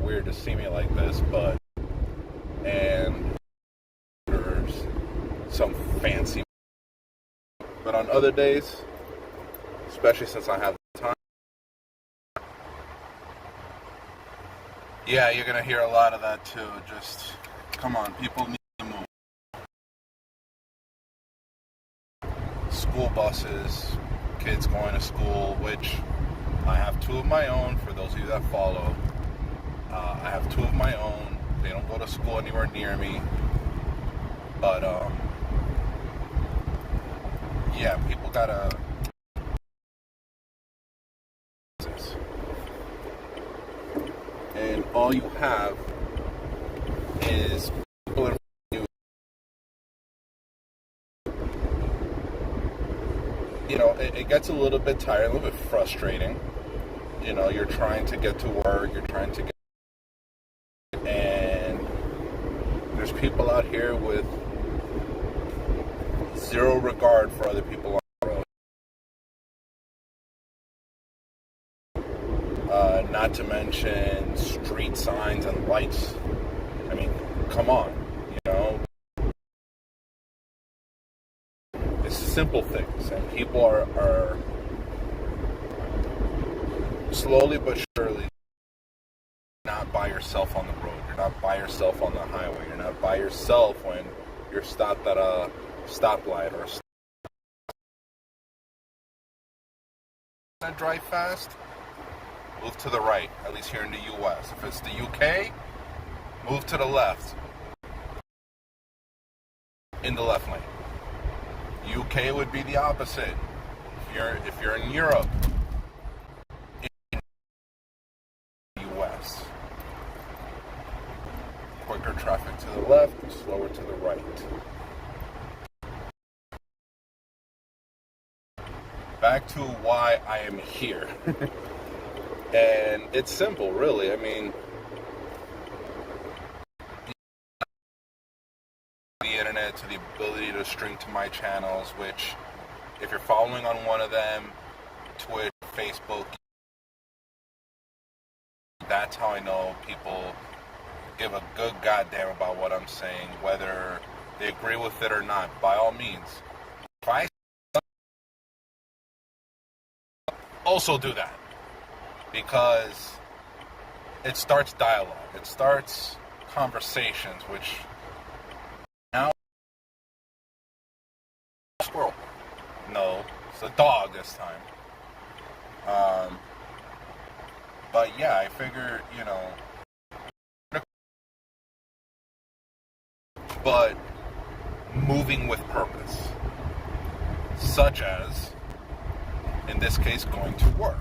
weird to see me like this, but and there's some fancy. But on other days, especially since I have time, yeah, you're gonna hear a lot of that too. Just come on, people need to move. School buses, kids going to school, which I have two of my own. For those of you that follow, I have two of my own. They don't go to school anywhere near me, but yeah, people gotta. And all you have is people in you. You know, it gets a little bit tired, a little bit frustrating. You know, you're trying to get to work, you're trying to get, and there's people out here with zero regard for other people on the road. Not to mention street signs and lights. I mean, come on, you know. It's simple things, and people are slowly but surely not by yourself on the road. You're not by yourself on the highway. You're not by yourself when you're stopped at a stoplight or drive fast. Move to the right, at least here in the U.S. If it's the UK, move to the left in the left lane. UK would be the opposite. If you're in Europe, in the U.S., quicker traffic to the left, slower to the right. Back to why I am here. And it's simple, really. I mean, the internet, to the ability to stream to my channels, which, if you're following on one of them, Twitch, Facebook, that's how I know people give a good goddamn about what I'm saying, whether they agree with it or not. By all means, if I also do that, because it starts dialogue, it starts conversations, which now squirrel. No, it's a dog this time. But yeah, I figure, you know, but moving with purpose, such as, in this case, going to work.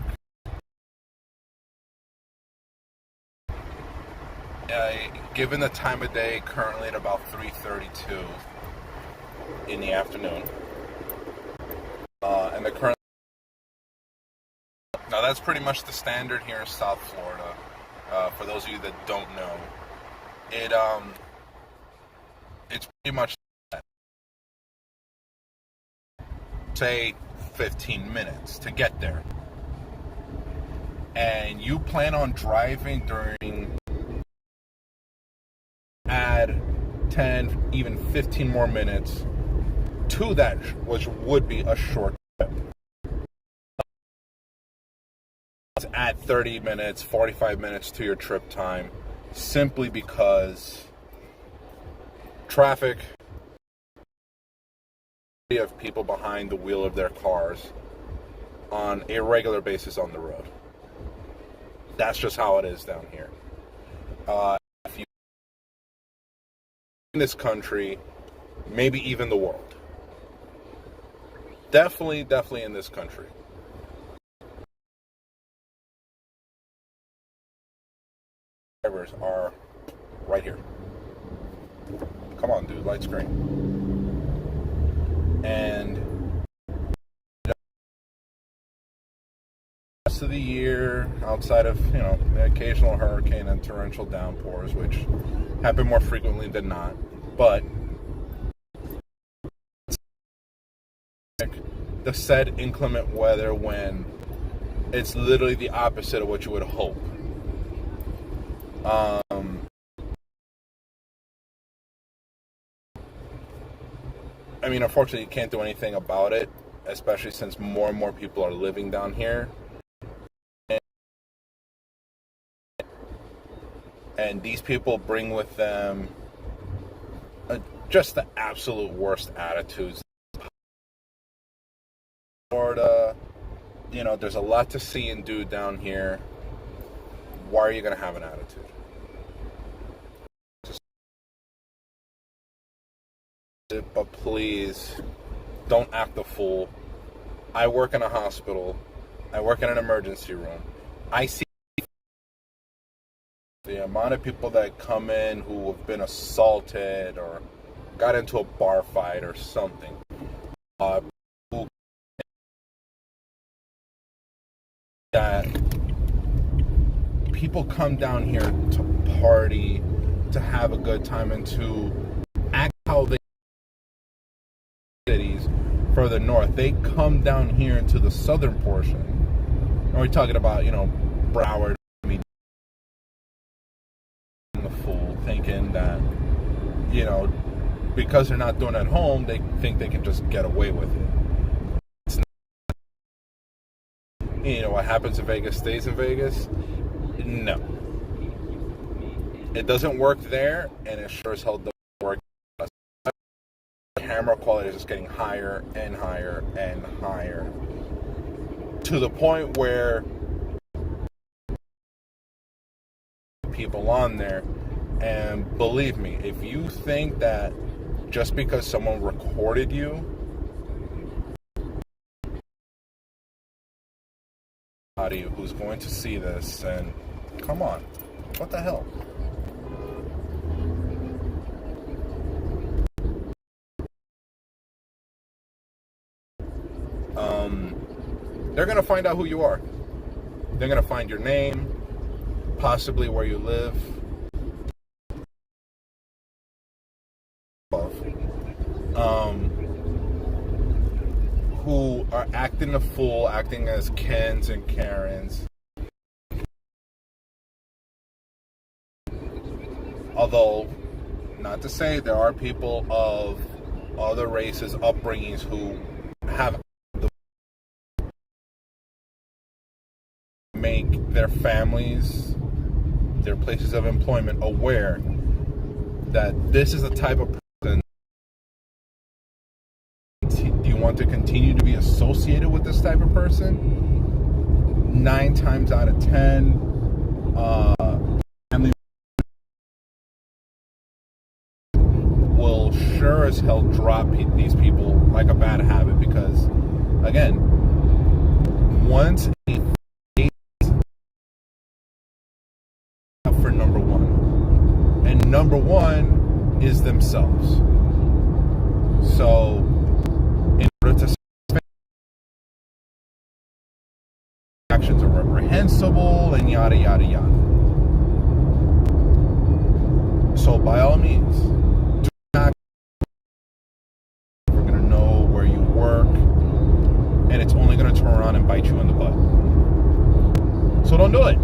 Given the time of day, currently at about 3:32 in the afternoon, and the current, now that's pretty much the standard here in South Florida. For those of you that don't know, it's pretty much, say, 15 minutes to get there, and you plan on driving during, add 10, even 15 more minutes to that, which would be a short trip. Let's add 30 minutes, 45 minutes to your trip time, simply because traffic, of people behind the wheel of their cars on a regular basis on the road. That's just how it is down here. If you in this country, maybe even the world, definitely in this country, drivers are right here. Come on, dude, light screen. And the rest of the year, outside of, you know, the occasional hurricane and torrential downpours, which happen more frequently than not, but the said inclement weather when it's literally the opposite of what you would hope. I mean, unfortunately, you can't do anything about it, especially since more and more people are living down here. And these people bring with them just the absolute worst attitudes. Florida, there's a lot to see and do down here. Why are you going to have an attitude? But please, don't act a fool. I work in a hospital. I work in an emergency room. I see the amount of people that come in who have been assaulted or got into a bar fight or something. That people come down here to party, to have a good time, and to act how they cities further north. They come down here into the southern portion. And we're talking about, Broward. The fool thinking that, because they're not doing it at home, they think they can just get away with it. What happens in Vegas stays in Vegas? No. It doesn't work there, and it sure as hell doesn't work. The camera quality is just getting higher and higher and higher, to the point where people on there, and believe me, if you think that just because someone recorded you, who's going to see this, and come on, what the hell? They're going to find out who you are. They're going to find your name, possibly where you live. Who are acting a fool, acting as Kens and Karens. Although, not to say there are people of other races, upbringings, who have make their families, their places of employment aware that this is the type of person. Do you want to continue to be associated with this type of person? 9 times out of 10, family will sure as hell drop these people like a bad habit, because, again, once for number one, and number one is themselves. So in order to actions are reprehensible and yada yada yada. So by all means, do not. We're gonna know where you work, and it's only gonna turn around and bite you in the butt. So don't do it.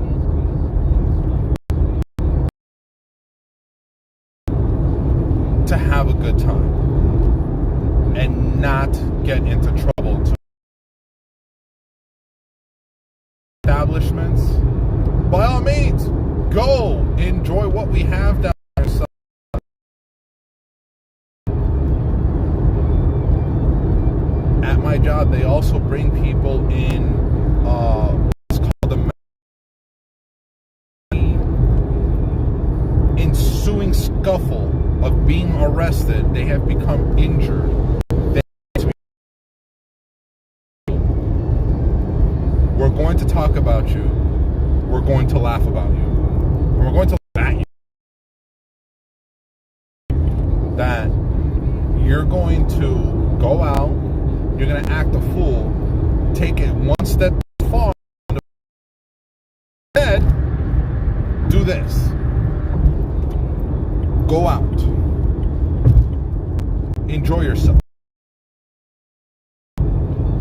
To have a good time and not get into trouble. To establishments, by all means, go enjoy what we have down there. At my job, they also bring people in what's called the ensuing scuffle of being arrested. They have become injured. We're going to talk about you. We're going to laugh about you. We're going to laugh at you. That you're going to go out, you're going to act a fool, take it one step far, instead, do this. Go out. Enjoy yourself.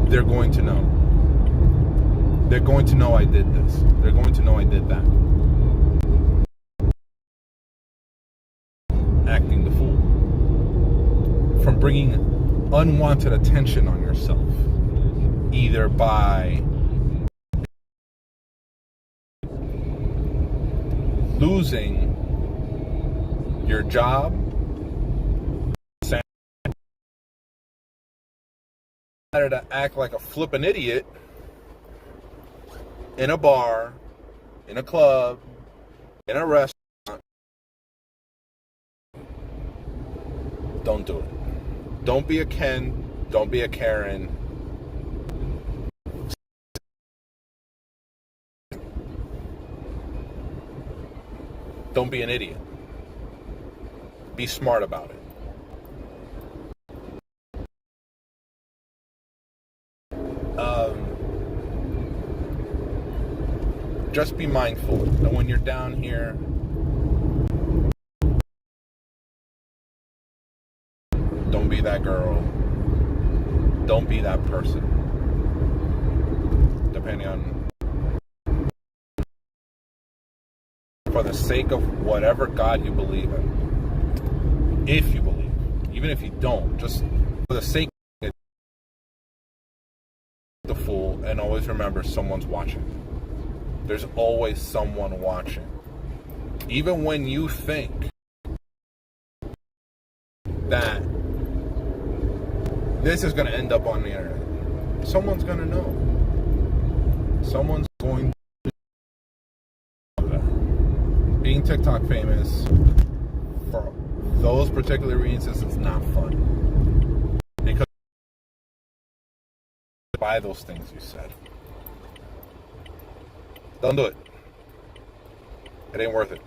They're going to know. They're going to know I did this. They're going to know I did that. bringing unwanted attention on yourself, either by losing your job, to act like a flippin' idiot in a bar, in a club, in a restaurant. Don't do it. Don't be a Ken. Don't be a Karen. Don't be an idiot. Be smart about it. Just be mindful that when you're down here, don't be that girl. Don't be that person. Depending on, for the sake of whatever God you believe in. If you believe. Even if you don't. Just for the sake of the fool, and always remember someone's watching. There's always someone watching. Even when you think that this is going to end up on the internet, someone's going to know. Someone's going to know that. Being TikTok famous for those particular reasons is not fun. Because by those things you said. Don't do it. It ain't worth it.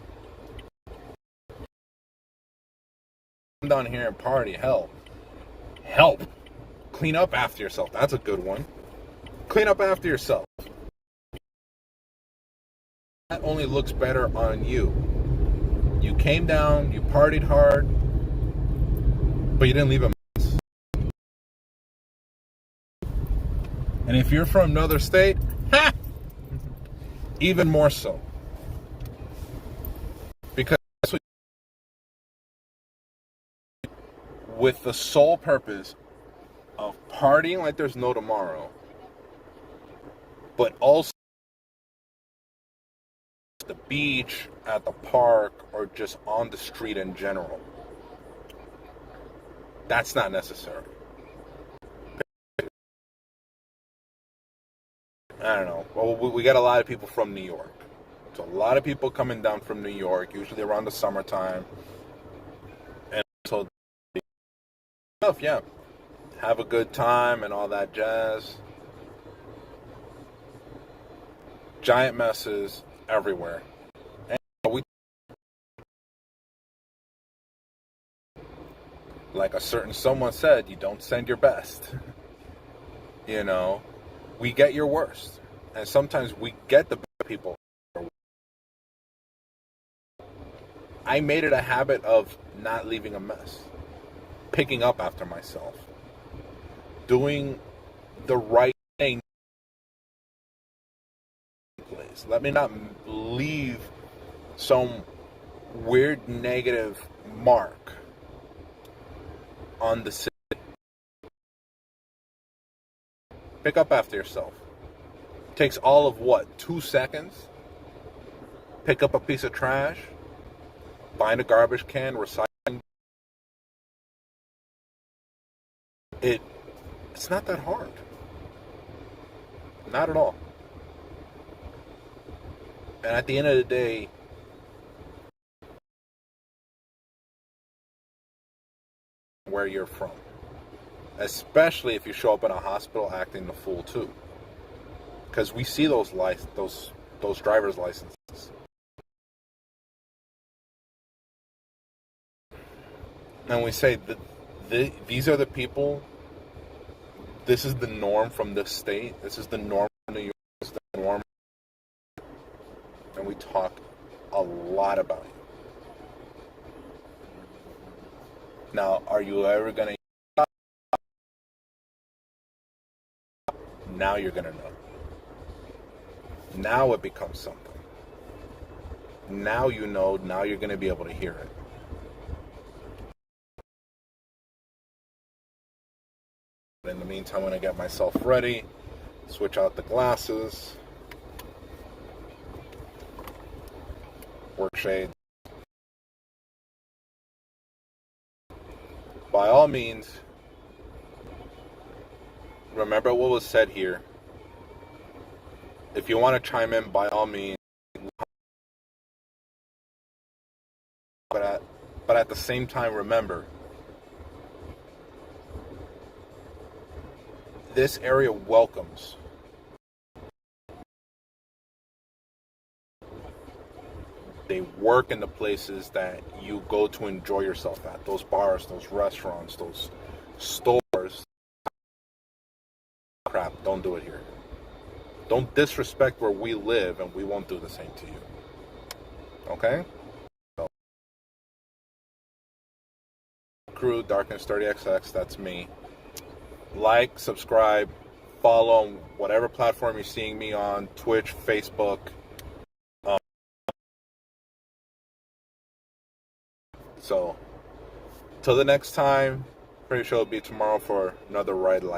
Come down here and party. Help. Clean up after yourself. That's a good one. Clean up after yourself. That only looks better on you. You came down, you partied hard, but you didn't leave a mess. And if you're from another state, even more so. Because with the sole purpose of partying like there's no tomorrow, but also at the beach, at the park, or just on the street in general. That's not necessary. I don't know. Well, we got a lot of people from New York. So a lot of people coming down from New York, usually around the summertime. And so, yeah, have a good time and all that jazz. Giant messes everywhere. And like a certain someone said, you don't send your best. You know, we get your worst. And sometimes we get the bad people. I made it a habit of not leaving a mess. Picking up after myself. Doing the right thing. Let me not leave some weird negative mark on the city. Pick up after yourself. It takes all of 2 seconds? Pick up a piece of trash, find a garbage can, recycle. It's not that hard. Not at all. And at the end of the day, where you're from. Especially if you show up in a hospital acting the fool too. Because we see those driver's licenses. And we say that these are the people, this is the norm from this state, this is the norm from New York, this is the norm. And we talk a lot about it. Now, are you ever going to... Now you're going to know. Now it becomes something. Now you know, now you're going to be able to hear it. In the meantime, I'm going to get myself ready, switch out the glasses, work shades. By all means, remember what was said here. If you want to chime in, by all means. But at the same time, remember, this area welcomes. They work in the places that you go to enjoy yourself at. Those bars, those restaurants, those stores. Crap, don't do it here. Don't disrespect where we live, and we won't do the same to you. Okay? So, crew, Darkness 30XX, that's me. Like, subscribe, follow on whatever platform you're seeing me on, Twitch, Facebook. So, till the next time, pretty sure it'll be tomorrow for another ride like